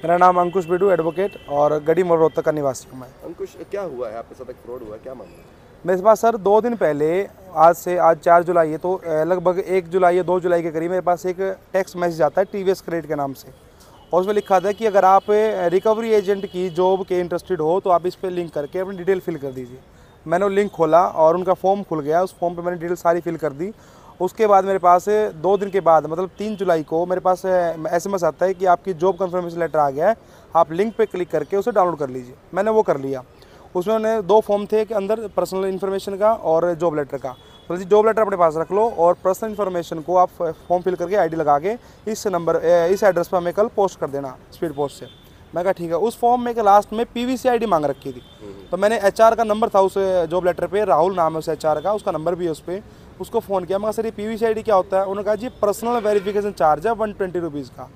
मेरा नाम अंकुश बिडू, एडवोकेट और गढ़ी मोड़ रोहतक का निवासी हूँ मैं। अंकुश, क्या हुआ है आपके साथ? एक फ्रॉड हुआ है, क्या मामला है? मेरे पास सर 2 दिन पहले, आज 4 जुलाई है, तो लगभग 1 जुलाई या 2 जुलाई के करीब मेरे पास एक टेक्स्ट मैसेज आता है टीवीएस क्रेडिट के नाम से, और उसमें लिखा था कि अगर आप रिकवरी एजेंट की जॉब के इंटरेस्टेड हो तो आप इस पर लिंक करके अपनी डिटेल फिल कर दीजिए। मैंने वो लिंक खोला और उनका फॉर्म खुल गया। उस फॉर्म पे मैंने डिटेल सारी फिल कर दी। उसके बाद मेरे पास 2 दिन के बाद, मतलब 3 जुलाई को मेरे पास SMS आता है कि आपकी जॉब कंफर्मेशन लेटर आ गया है, आप लिंक पे क्लिक करके उसे डाउनलोड कर लीजिए। मैंने वो कर लिया। उसमें उन्होंने 2 फॉर्म थे कि अंदर पर्सनल इन्फॉर्मेशन का और जॉब लेटर का। तो जी जॉब लेटर अपने पास रख लो और पर्सनल इन्फॉर्मेशन को आप फॉर्म फिल करके ID लगा के इस एड्रेस पर हमें कल पोस्ट कर देना स्पीड पोस्ट से। मैं कहा ठीक है। उस फॉर्म में के लास्ट में PVC ID मांग रखी थी। तो मैंने HR का नंबर था उस जॉब लेटर पे, राहुल नाम है उस HR का, उसका नंबर भी है उस पर। उसको फ़ोन किया, मैं सर ये PVC ID क्या होता है? उन्होंने कहा जी पर्सनल वेरिफिकेशन चार्ज है 120 रुपीज़ का,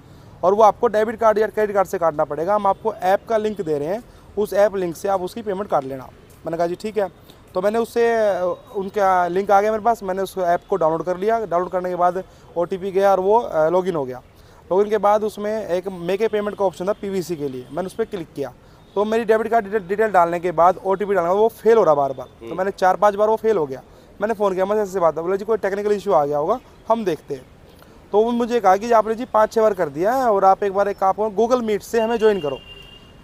और वो आपको डेबिट कार्ड या क्रेडिट कार्ड से काटना पड़ेगा। हम आपको ऐप का लिंक दे रहे हैं, उस ऐप लिंक से आप उसकी पेमेंट काट लेना। मैंने कहा जी ठीक है। तो मैंने उससे उनका लिंक आ गया मेरे पास, मैंने उस ऐप को डाउनलोड कर लिया। डाउनलोड करने के बाद OTP गया और वो लॉगिन हो गया। लॉगिन के बाद उसमें एक मेक ए पेमेंट का ऑप्शन था PVC के लिए, मैंने उस पर क्लिक किया। तो मेरी डेबिट कार्ड डिटेल डालने के बाद OTP डालना, वो फेल हो रहा बार बार। तो मैंने 4-5 बार वो फेल हो गया। मैंने फ़ोन किया, मैं ऐसे बात है, बोला जी कोई टेक्निकल इशू आ गया होगा, हम देखते हैं। तो वो मुझे कहा कि आपने जी 5-6 बार कर दिया है और आप एक बार आप गूगल मीट से हमें ज्वाइन करो।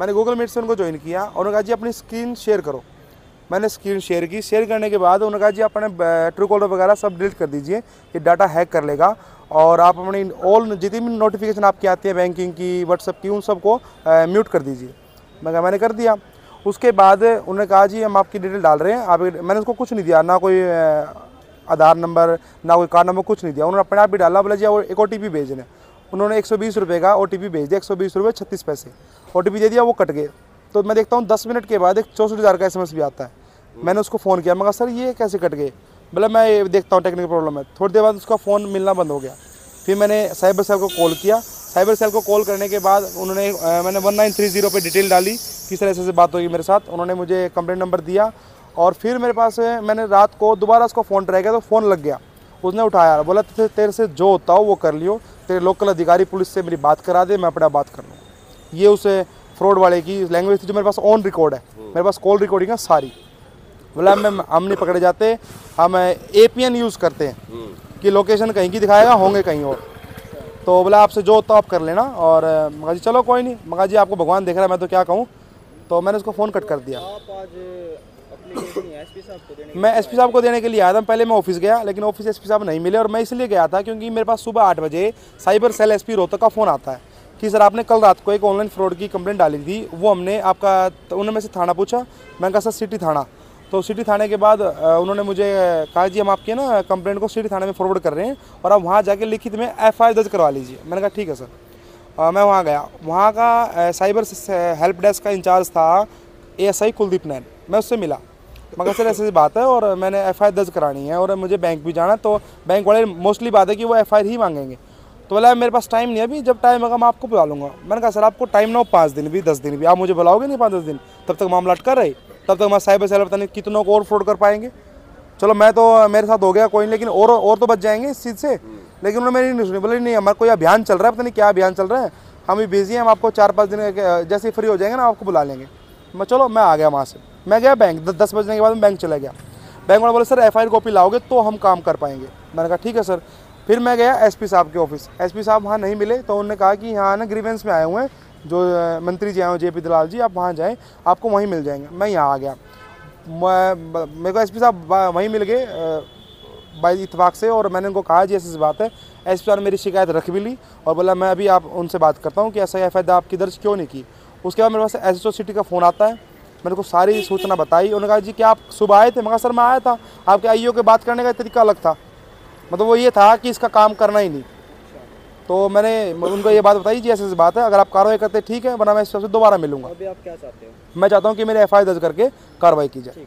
मैंने गूगल मीट से उनको ज्वाइन किया और उन्होंने कहा जी अपनी स्क्रीन शेयर करो। मैंने स्क्रीन शेयर की। शेयर करने के बाद उन्होंने कहा जी अपने ट्रू कॉलर वगैरह सब डिलीट कर दीजिए, ये डाटा हैक कर लेगा, और आप अपनी ऑल जितनी भी नोटिफिकेशन आपकी आती है बैंकिंग की, व्हाट्सएप की, उन सबको म्यूट कर दीजिए। मैंने कर दिया। उसके बाद उन्होंने कहा जी हम आपकी डिटेल डाल रहे हैं। आप मैंने उसको कुछ नहीं दिया, ना कोई आधार नंबर, ना कोई कार्ड नंबर, कुछ नहीं दिया। उन्होंने अपने आप भी डाला। बोला जी एक OTP भेजने। उन्होंने 120 रुपये का OTP भेज दिया, 120 रुपये 36 पैसे OTP दे दिया, वो कट गए। तो मैं देखता हूँ 10 मिनट के बाद एक 64,000 का SMS भी आता है। मैंने उसको फ़ोन किया, मैं कहा सर ये कैसे कट गए? बोला मैं ये देखता हूँ, टेक्निकल प्रॉब्लम है। थोड़ी देर बाद उसका फ़ोन मिलना बंद हो गया। फिर मैंने साइबर सेल को कॉल किया। साइबर सेल को कॉल करने के बाद उन्होंने मैंने 1930 पे डिटेल डाली, किस तरह से बात होगी मेरे साथ। उन्होंने मुझे कंप्लेंट नंबर दिया और फिर मेरे पास मैंने रात को दोबारा उसका फ़ोन ट्राई किया तो फ़ोन लग गया। उसने उठाया, बोला तेरे से जो होता हो वो कर लियो, तेरे लोकल अधिकारी पुलिस से मेरी बात करा दे, मैं अपना बात कर लूँ। ये उस फ्रॉड वाले की लैंग्वेज थी जो मेरे पास ऑन रिकॉर्ड है। मेरे पास कॉल रिकॉर्डिंग है सारी। बोला हम नहीं पकड़े जाते, हम APN यूज़ करते हैं कि लोकेशन कहीं की दिखाएगा, होंगे कहीं और। तो बोला आपसे जो होता आप कर लेना। और मगा जी चलो कोई नहीं, मगा जी आपको भगवान देख रहा है, मैं तो क्या कहूँ। तो मैंने उसको फ़ोन कट कर दिया। आप आज SP साहब को देने? मैं SP साहब को देने के लिए आया था। पहले मैं ऑफिस गया, लेकिन ऑफिस SP साहब नहीं मिले। और मैं इसलिए गया था क्योंकि मेरे पास सुबह 8 बजे साइबर सेल SP रोहतक का फ़ोन आता है कि सर आपने कल रात को एक ऑनलाइन फ्रॉड की कंप्लेंट डाली थी, वो हमने आपका, तो उन्होंने मेरे से थाना पूछा। मैंने कहा सर सिटी थाना। तो सिटी थाने के बाद उन्होंने मुझे कहा जी हम आपके ना कंप्लेंट को सिटी थाने में फॉरवर्ड कर रहे हैं और आप वहाँ जाके लिखित में FIR दर्ज करवा लीजिए। मैंने कहा ठीक है सर। मैं वहाँ गया। वहाँ का साइबर हेल्प डेस्क का इंचार्ज था ASI कुलदीप नैन। मैं उससे मिला, मगर सर ऐसी बात है और मैंने FIR दर्ज करानी है और मुझे बैंक भी जाना। तो बैंक वाले मोस्टली बात है कि वो FIR ही मांगेंगे। तो बोला मेरे पास टाइम नहीं है अभी, जब टाइम होगा मैं आपको बुला लूँगा। मैंने कहा सर आपको टाइम ना हो 5 दिन भी 10 दिन भी, आप मुझे बुलाओगे नहीं 5-10 दिन, तब तक मामला अटका रहे, तब तक हमारा साइबर सेल पता नहीं कितनों को और फ्रॉड कर पाएंगे। चलो मैं तो, मेरे साथ हो गया कोई नहीं, लेकिन और तो बच जाएंगे इस चीज़ से। लेकिन उन्होंने मेरी नहीं सुनी। बोले नहीं हमारा कोई अभियान चल रहा है, पता नहीं क्या अभियान चल रहा है, हम भी बिजी हैं, हम आपको 4-5 दिन जैसे फ्री हो जाएंगे ना आपको बुला लेंगे। चलो मैं आ गया वहाँ से। मैं गया बैंक, 10 बजने के बाद मैं बैंक चला गया। बैंक वाला बोले सर FIR कॉपी लाओगे तो हम काम कर पाएंगे। मैंने कहा ठीक है सर। फिर मैं गया SP साहब के ऑफिस। SP साहब वहाँ नहीं मिले। तो उन्होंने कहा कि यहाँ ना ग्रीवेंस में आए हुए हैं जो मंत्री जी आए हुए JP दलाल जी, आप वहाँ जाएँ, आपको वहीं मिल जाएंगे। मैं यहाँ आ गया। मेरे को SP साहब वहीं मिल गए बाई इतफाक़ से, और मैंने उनको कहा जी ऐसी बात है। SP साहब ने मेरी शिकायत रख भी ली और बोला मैं अभी आप उनसे बात करता हूँ कि ऐसा FIR आपकी दर्ज क्यों नहीं की। उसके बाद मेरे पास SHO सिटी का फ़ोन आता है। मैंने को सारी सूचना बताई। उन्होंने कहा जी क्या आप सुबह आए थे? मगर सर मैं आया था, आपके IO के बात करने का तरीका अलग था, मतलब वो ये था कि इसका काम करना ही नहीं। तो मैंने उनको ये बात बताई जी ऐसी बात है, अगर आप कार्रवाई करते ठीक है, वरना मैं इस सबसे दोबारा मिलूंगा। अभी आप क्या चाहते हो? मैं चाहता हूँ कि मेरे FIR दर्ज करके कार्रवाई की जाए।